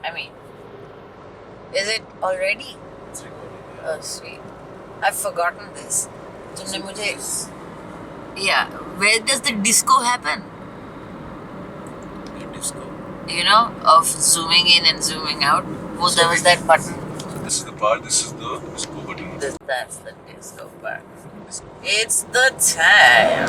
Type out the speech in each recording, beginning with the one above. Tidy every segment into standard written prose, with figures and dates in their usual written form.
I mean, is it already? It's recording. Oh, sweet. I've forgotten this. तुमने मुझे yeah, where does the disco happen? The disco. You know, of zooming in and zooming out. Oh, there was that button. This is the part. This is the disco button. That's the disco part. It's the time.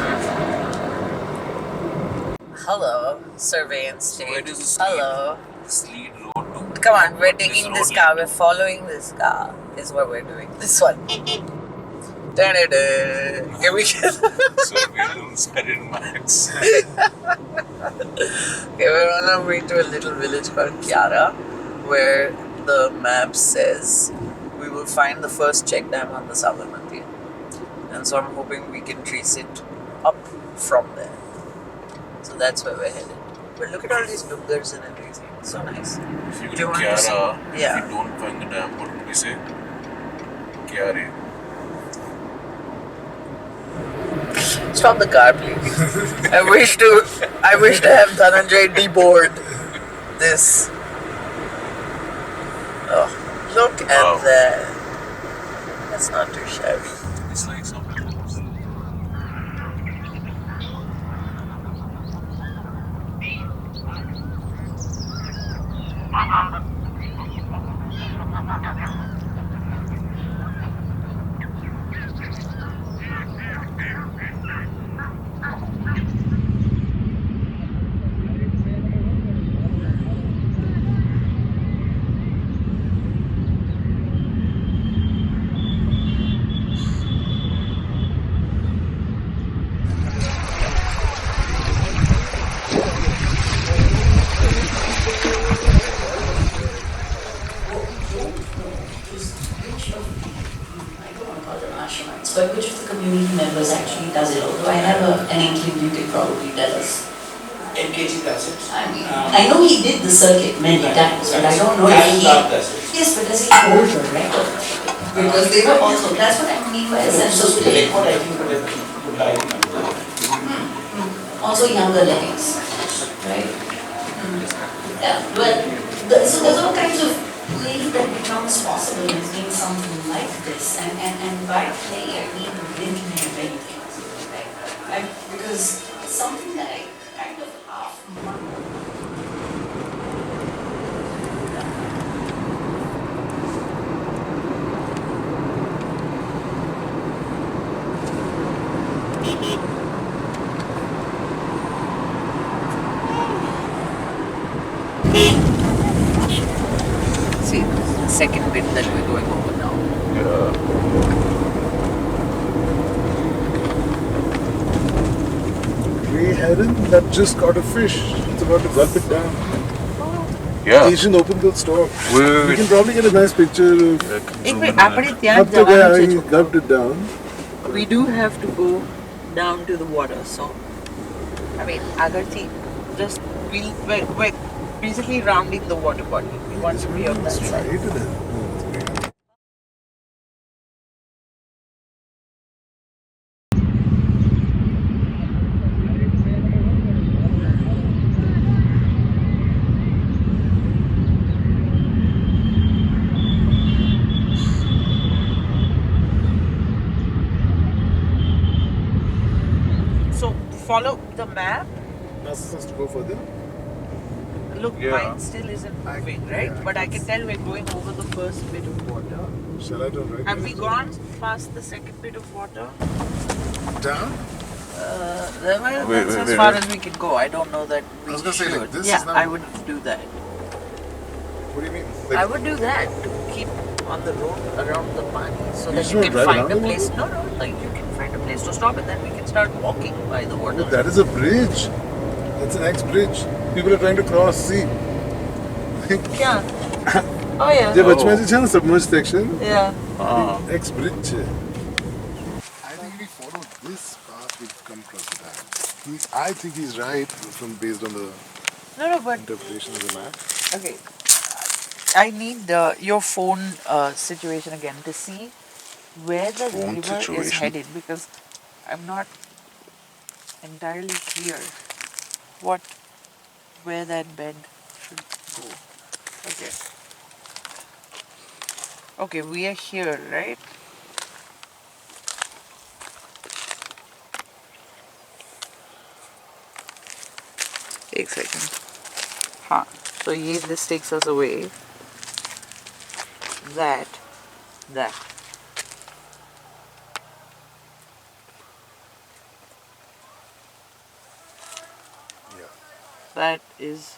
Hello, surveillance So where state. does this Hello. This lead road to. Come on, we're What taking this this road car. lead We're following this car. Is what we're doing. This one. Da-da-da. Here we go. Surveillance headed max. Okay, we're on our way to a little village called Kyara, where the map says we will find the first check dam on the Sabarmati. And so I'm hoping we can trace it up from there. So that's where we're headed. But look at all these dungars and everything. It's so nice. If you Do go you to want to Kyara, see? Yeah. if you don't find the dam, what would we say? Kyare. Stop the car, please. I wish to have Dhananjay deboard this. Oh, look at that. That's not too shabby. It's like something. But which of the community members actually does it? Although I have an inkling you could probably tell us. NKG does it. I know he did the circuit many times, but I don't know if he... does it. Yes, but does he hold the record? Because they were also... That's what I mean by a sense of play. What I think would like Also younger leggings, right? Yeah, but... So there's all kinds of play that becomes possible in doing something like this. And by play, I mean really many things. Right? Because something that I kind of half... See, this is the second bit that we're going over now. Grey heron that just caught a fish. It's about to gulp it down. Yeah. Asian open bill store. Wait. You can probably get a nice picture of. एक minute આપણે ત્યાં Up to જવાનું there, છે he જો. gulped it down. We do have to go down to the water, so I mean, આગળથી just we're basically rounding the water body. We want to be on that Let's side. try it then. Oh, it's great. So follow the map. Not supposed to go further. Look, Yeah. mine still isn't moving, right? yeah, But I can tell we're going over the first bit of water. Shall I turn right? Have we gone past the second bit of water? Down? That's Wait, as wait, far wait. as we can go. I don't know that we I was gonna say, should. like, this yeah, is now- I would do that. What do you mean? I would do that to keep on the road around the pani so You that just you wanna can drive find around a the place. No, like you can find a place to stop and then we can start walking by the water. Oh, that is a bridge. That's an ex-bridge. People are trying to cross. See. Yeah. Oh yeah. जे बच में से submerged section. Yeah. Ex-bridge. I think if we follow this path, we come across the dam. I think he's right based on the No, but interpretation of the map. okay. I need your phone situation again to see where the Phone river is situation? headed because I'm not entirely clear where that bend should go. Okay. Okay, we are here, right? एक second. हाँ, so this takes us away. That. Yeah. That is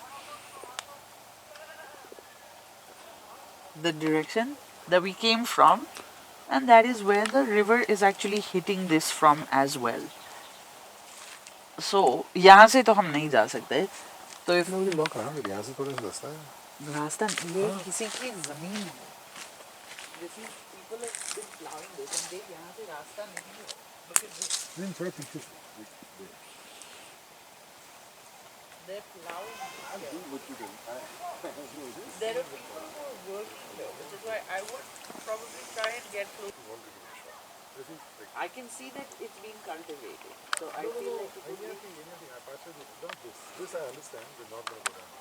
the direction that we came from, and that is where the river is actually hitting this from as well. So यहाँ से तो हम नहीं जा सकते. So if मुझे lock कहाँ पे यहाँ से थोड़ा सा रास्ता है. रास्ता ये किसी की जमीन है. This is people have been plowing this and they यहाँ से रास्ता नहीं है. Look at this. नहीं थोड़ा पीछे. They're plowing. I'll do what you do. There are people who are working there, which is why I would probably try and get close. I can see that it's being cultivated, so I feel like it would be. This I understand. We're not going to go down.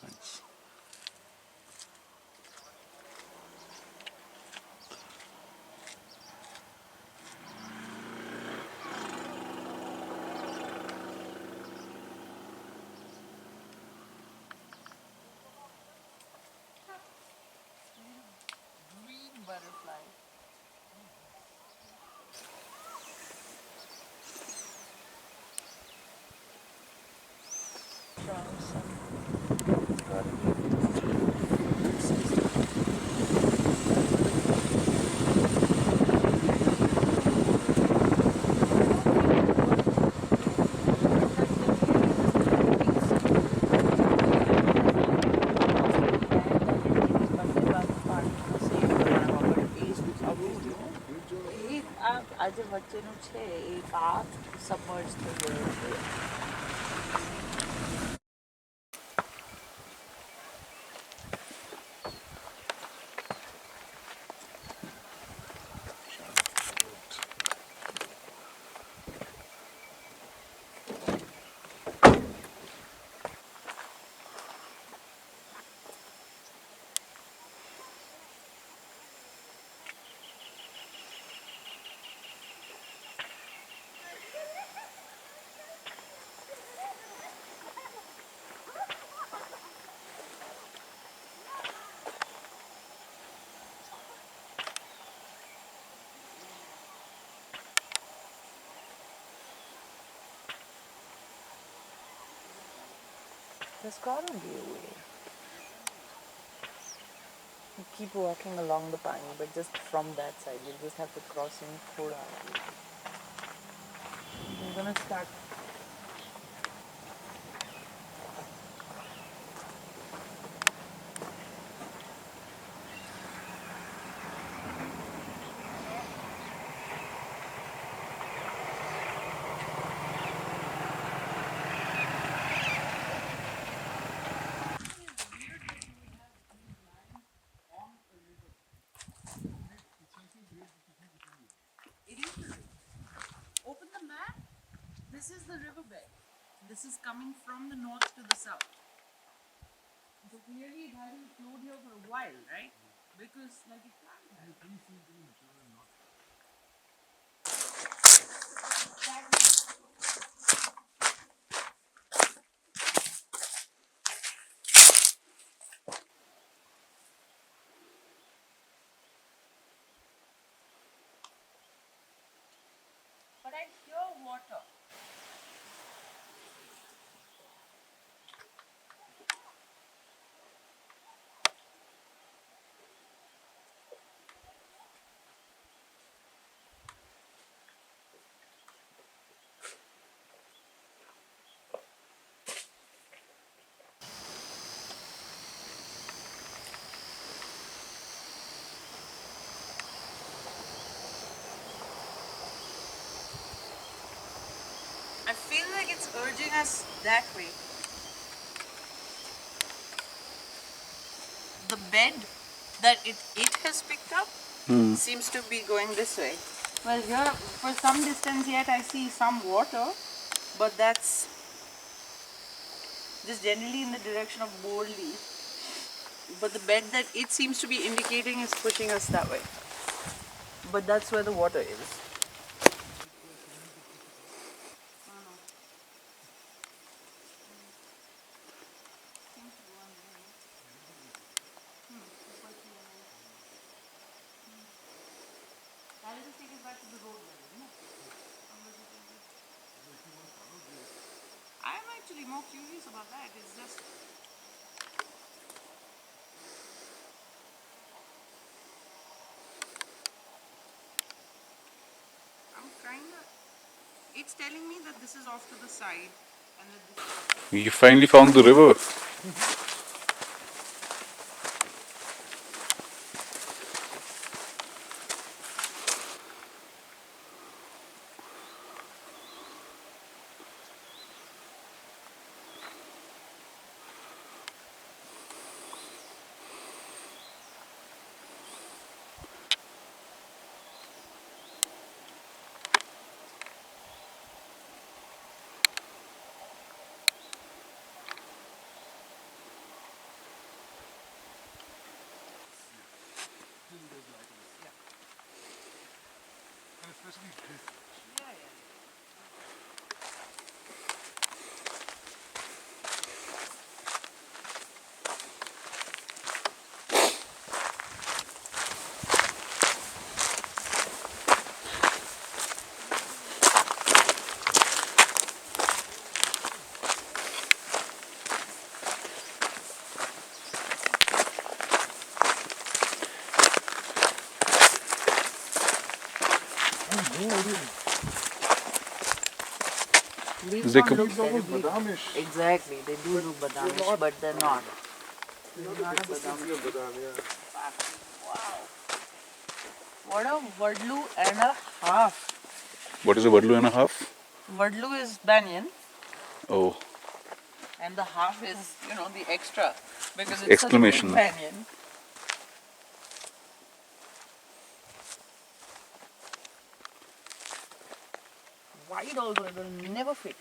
Thanks. Green butterfly. આજે વચ્ચેનું છે એ path submerge થઈ ગયો છે. There's gotta be a way. You keep walking along the pani, but just from that side. You just have to cross in thoda. I'm gonna start. It is the river. Open the map. This is the riverbed. This is coming from the north to the south. So clearly it hasn't flowed here for a while, right? Because like it can't have. But I hear water. I feel like it's urging us that way. the bed that it has picked up seems to be going this way. Well, here for some distance yet I see some water, but that's just generally in the direction of Borley. But the bed that it seems to be indicating is pushing us that way. But that's where the water is. I'll just take it back to the road level, no? I'm actually more curious about that. It's just I'm kinda it's telling me that this is off to the side and that this You finally found the river. And especially this. leaves They don't could- look It's almost terribly. badamish. Exactly, they do look badamish, but they're not. They're not a badam. Badam, yeah. Wow. What a Vadlu and a half. What is a Vadlu and a half? Vadlu is banyan Oh, and the half is, the extra because it's Exclamation. such a big banyan. Wide also, it will never fit.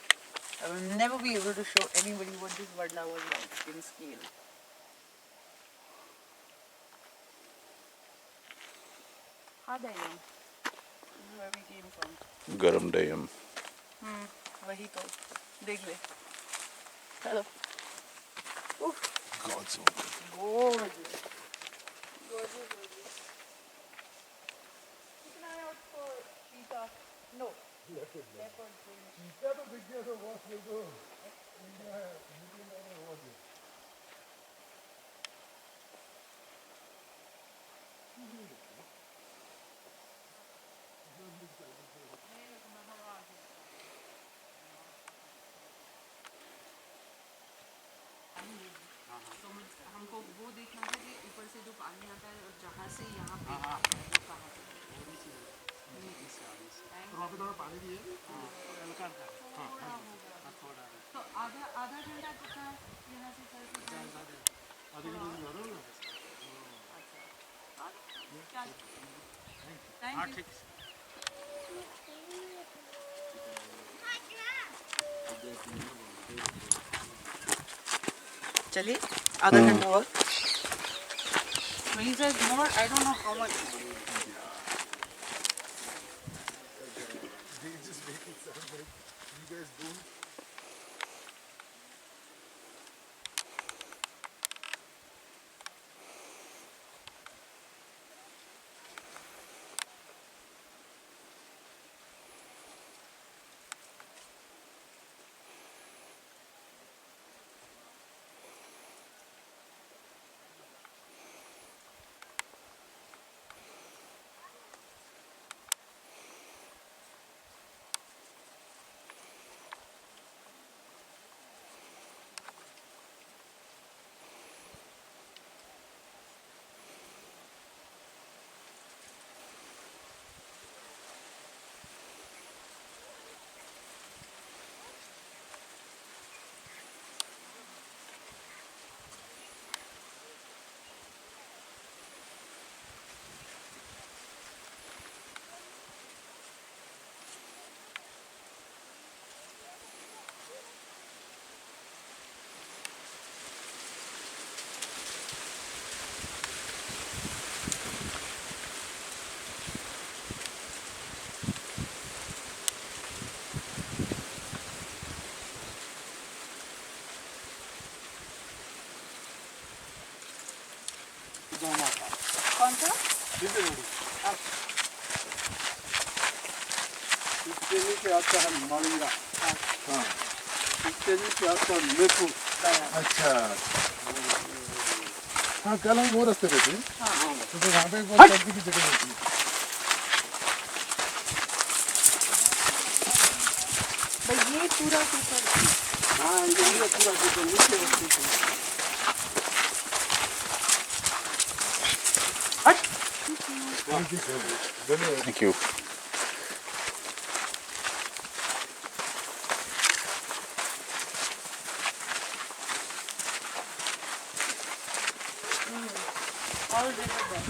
I will never be able to show anybody what this Vadla was like in scale. Hadayam. This is where we came from. Garam Dayam. वही तो देख ले चलो God's own. gorgeous gorgeous keep an eye out for cheetah no leopard तो हमको वो देखना था कि ऊपर से जो पानी आता है और जहाँ से यहाँ पे वो कहाँ पे तो आधा आधा घंटा कितना यहाँ से चल के थैंक यू चलिए आधा घंटा और when he says more I don't know how much more. They just make it sound like you guys don't. अच्छा हाँ कल हम वो रास्ते पे थे तो फिर वहाँ पे एक बार सर्दी की जगह होती है ये पूरा पेपर हाँ ये पूरा पेपर नीचे Thank you. all river bed.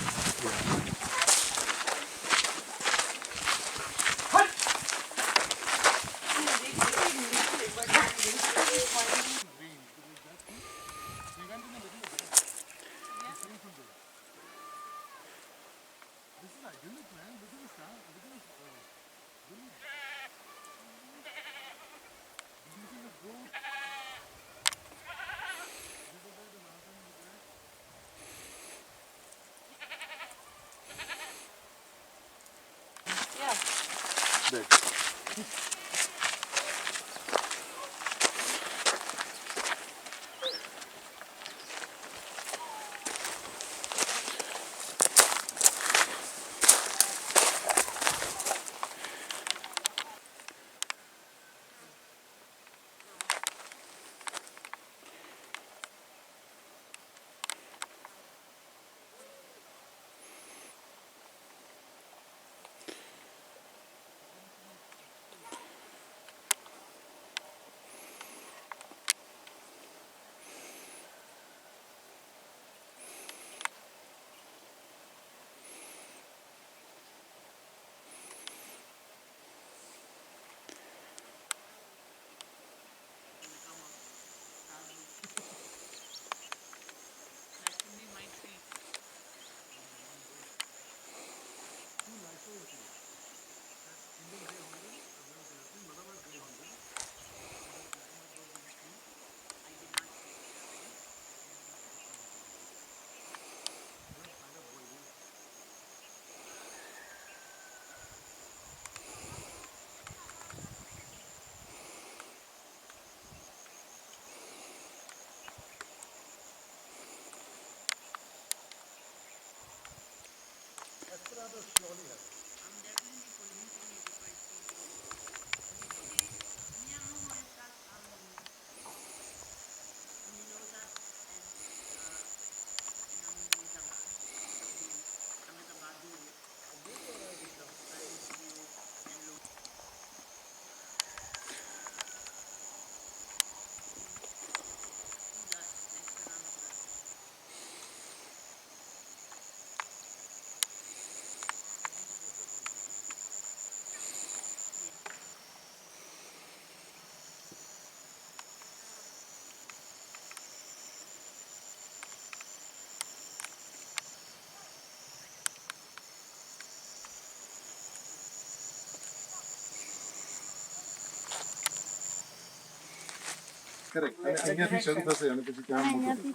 Correct. અહીંયાથી શરૂ થશે અને પછી ત્યાં મોટું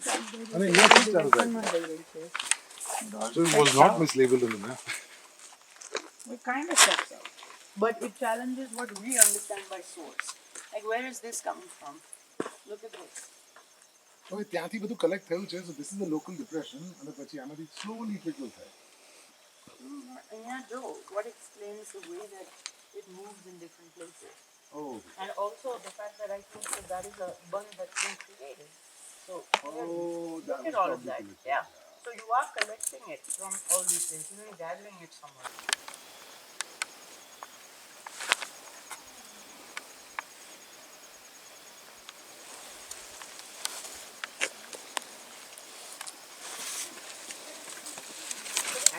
અને અહીંયાથી ચાલુ થાય. So it was not mislabeled in the map. It kind of checks out. But it challenges what we understand by source. Like, where is this coming from? Look at this. હવે ત્યાંથી બધું કલેક્ટ થયું છે so this is the local depression અને પછી આમાંથી slowly trickle થાય. Yeah, Joe, what explains the way that it moves in different places? Oh. And also the fact that I think that is a bund that's been created. So look at all of that. Yeah. So you are collecting it from all these places and gathering it somewhere.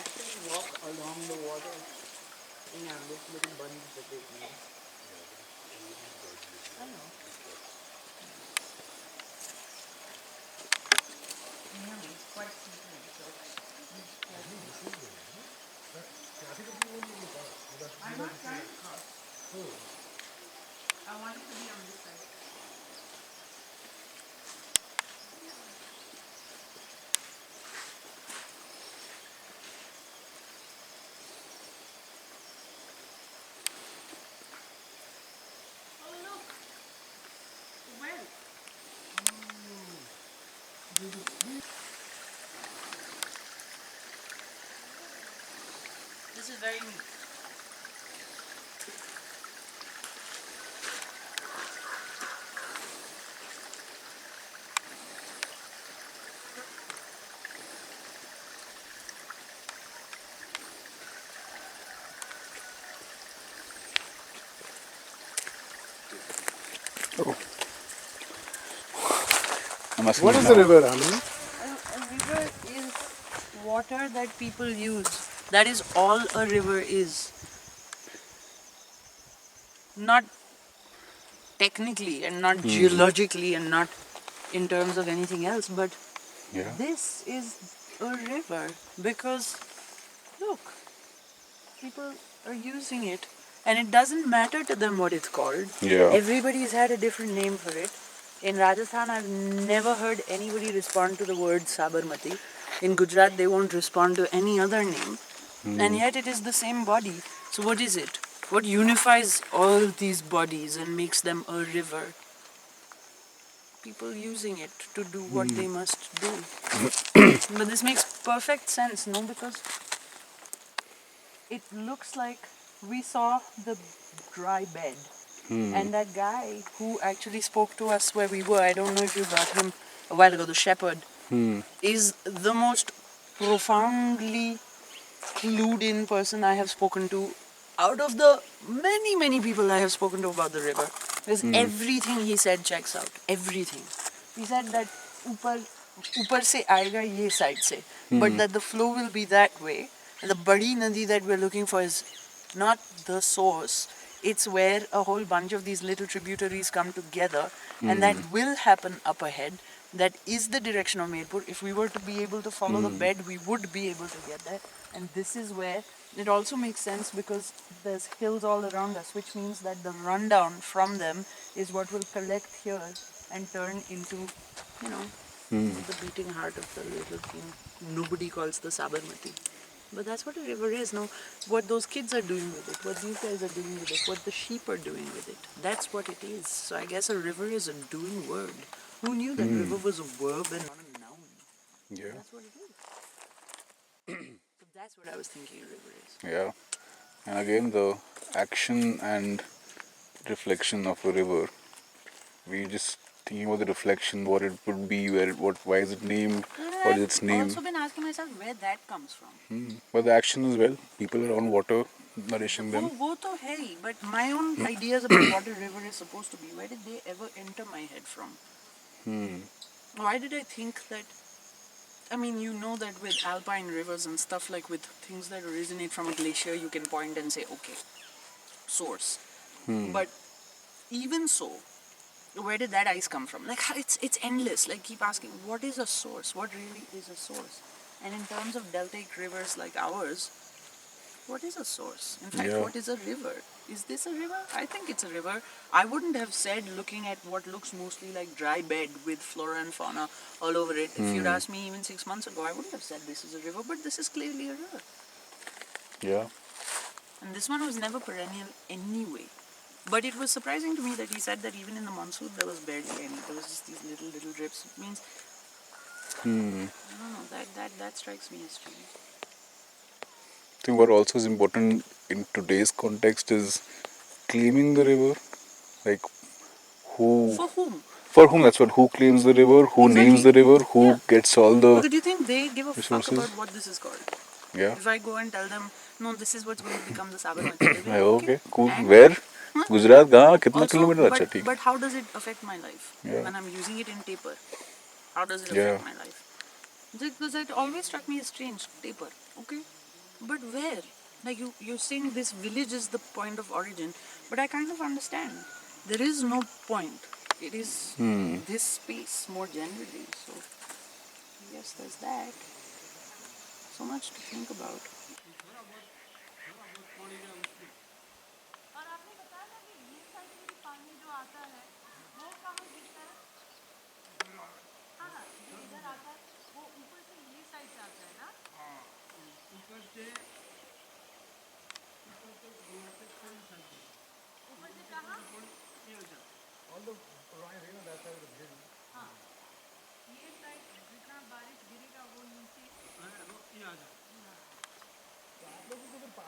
Actually walk along the water in this little bunds that they've made. I know. Yeah, it's quite simple. I'm not trying to cross. I want it to be on this side. This is very neat. I'm asking What you is now. the river, Anand? A river is water that people use. That is all a river is. Not technically and not geologically and not in terms of anything else, but Yeah. this is a river because look, people are using it and it doesn't matter to them what it's called. Yeah. Everybody's had a different name for it. In Rajasthan, I've never heard anybody respond to the word Sabarmati. In Gujarat, they won't respond to any other name. And yet it is the same body. So what is it? What unifies all these bodies and makes them a river? People using it to do what they must do. But this makes perfect sense, no? Because it looks like we saw the dry bed. And that guy who actually spoke to us where we were, I don't know if you got him a while ago, the shepherd, is the most profoundly clued in person I have spoken to out of the many, many people I have spoken to about the river. Because everything he said checks out. Everything. He said that upar se aayega ye side se. But that the flow will be that way. And the badi nadi that we're looking for is not the source. It's where a whole bunch of these little tributaries come together, and that will happen up ahead. That is the direction of Mirpur. If we were to be able to follow the bed, we would be able to get there. And this is where it also makes sense because there's hills all around us, which means that the rundown from them is what will collect here and turn into, you know, the beating heart of the little thing nobody calls the Sabarmati. But that's what a river is. Now, what those kids are doing with it, what these guys are doing with it, what the sheep are doing with it, that's what it is. So I guess a river is a doing word. Who knew that river was a verb and not a noun? Yeah. That's what it is. So that's what I was thinking a river is. Yeah. And again, the action and reflection of a river. We just thinking about the reflection, what it would be, why is it named, what is its I've name. also been asking myself where that comes from. But the action as well. People around water, nourishing them. वो तो है ही, but my own ideas about what a river is supposed to be, where did they ever enter my head from? Why did I think that? I mean, you know that with alpine rivers and stuff, like with things that originate from a glacier, you can point and say, okay, source. But even so, where did that ice come from? Like, it's endless. Like, keep asking, what is a source? What really is a source? And in terms of deltaic rivers like ours, what is a source? In fact, Yeah. what is a river? Is this a river? I think it's a river. I wouldn't have said, looking at what looks mostly like dry bed with flora and fauna all over it. If you'd asked me even 6 months ago, I wouldn't have said this is a river, but this is clearly a river. Yeah. And this one was never perennial anyway. But it was surprising to me that he said that even in the monsoon there was barely any. There was just these little drips. It means, I don't know, that strikes me as strange. I think what also is important in today's context is claiming the river. Like, who, For whom? for whom, that's what, who claims the river, who names the river, who gets all Because the do you think they give a fuck resources. about what this is called? Yeah. If I go and tell them, no, this is what's going to become the Sabarmati, they'll be like, Okay, cool. And Where? Gujarat, कहाँ? कितना also, kilometre? अच्छा, ठीक. but how does it affect my life? Yeah. When I'm using it in taper, how does it Yeah. affect my life? Because it always struck me as strange, taper, okay? But where? Like you're saying this village is the point of origin, but I kind of understand. There is no point. It is this space more generally. So yes, there's that. So much to think about.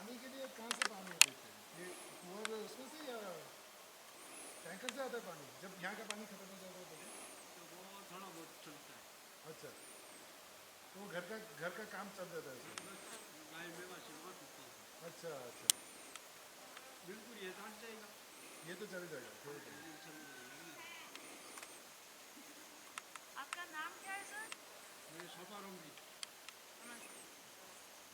पानी के लिए कहाँ से पानी देते हैं? ये कुआं उसमें से या टैंकर से आता है पानी? जब यहाँ का पानी खत्म हो जाता है तो क्या? वो थोड़ा बहुत चलता है। अच्छा, तो घर का काम चल जाता है उसमें? गाय में आशीर्वाद होता है। अच्छा अच्छा, बिल्कुल ये काट जाएगा। ये तो चल जाएगा, ठीक है। चल जाएगा। आपका नाम क्या है सर? मैं सफारूंगी। नमस्ते।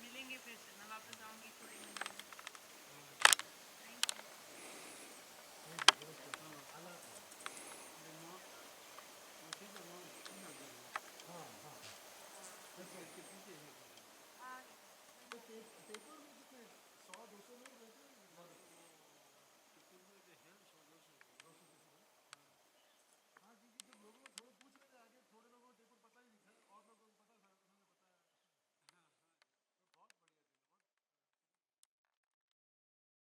मिलेंगे फिर से, मैं वापस आऊंगी थोड़ी देर में।